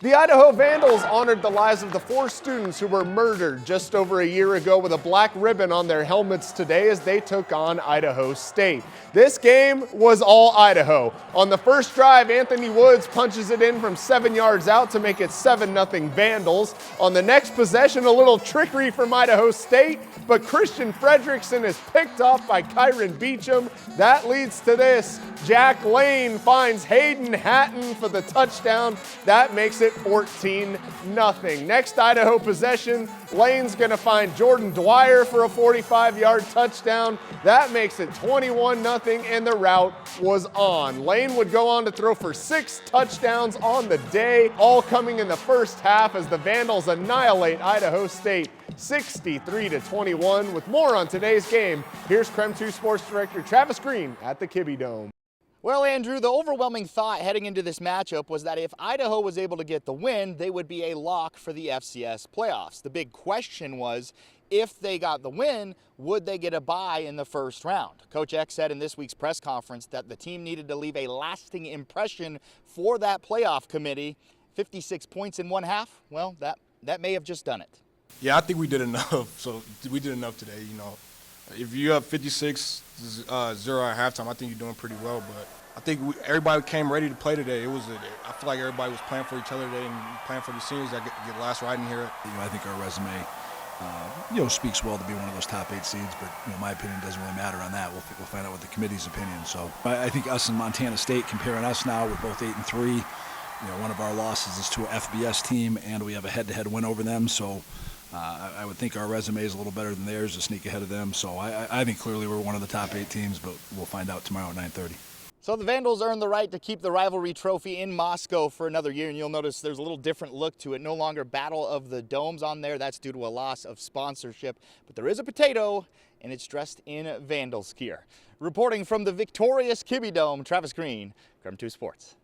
The Idaho Vandals honored the lives of the 4 students who were murdered just over a year ago with a black ribbon on their helmets today as they took on Idaho State. This game was all Idaho. On the first drive, Anthony Woods punches it in from 7 yards out to make it 7-0 Vandals. On the next possession, a little trickery from Idaho State, but Christian Fredrickson is picked off by Kyron Beecham. That leads to this. Jack Layne finds Hayden Hatton for the touchdown. That makes it 14-0. Next Idaho possession, Layne's going to find Jordan Dwyer for a 45-yard touchdown. That makes it 21-0, and the route was on. Layne would go on to throw for 6 touchdowns on the day, all coming in the first half as the Vandals annihilate Idaho State 63-21. With more on today's game, here's KREM 2 Sports Director Travis Green at the Kibbe Dome. Well, Andrew, the overwhelming thought heading into this matchup was that if Idaho was able to get the win, they would be a lock for the FCS playoffs. The big question was, if they got the win, would they get a bye in the first round? Coach X said in this week's press conference that the team needed to leave a lasting impression for that playoff committee. 56 points in one half, well, that may have just done it. Yeah, I think we did enough. So we did enough today, you know. If you have 56-0 at halftime, I think you're doing pretty well. But I think everybody came ready to play today. I feel like everybody was playing for each other today and playing for the seniors that get last ride in here. You know, I think our resume, speaks well to be one of those top 8 seeds. But my opinion doesn't really matter on that. We'll find out what the committee's opinion. So I think us and Montana State, comparing us now, we're both 8-3. One of our losses is to an FBS team, and we have a head-to-head win over them. So. I would think our resume is a little better than theirs to sneak ahead of them. So I think clearly we're one of the top 8 teams, but we'll find out tomorrow at 9:30. So the Vandals earned the right to keep the rivalry trophy in Moscow for another year, and you'll notice there's a little different look to it. No longer Battle of the Domes on there. That's due to a loss of sponsorship. But there is a potato, and it's dressed in Vandals gear. Reporting from the victorious Kibbe Dome, Travis Green, KREM 2 Sports.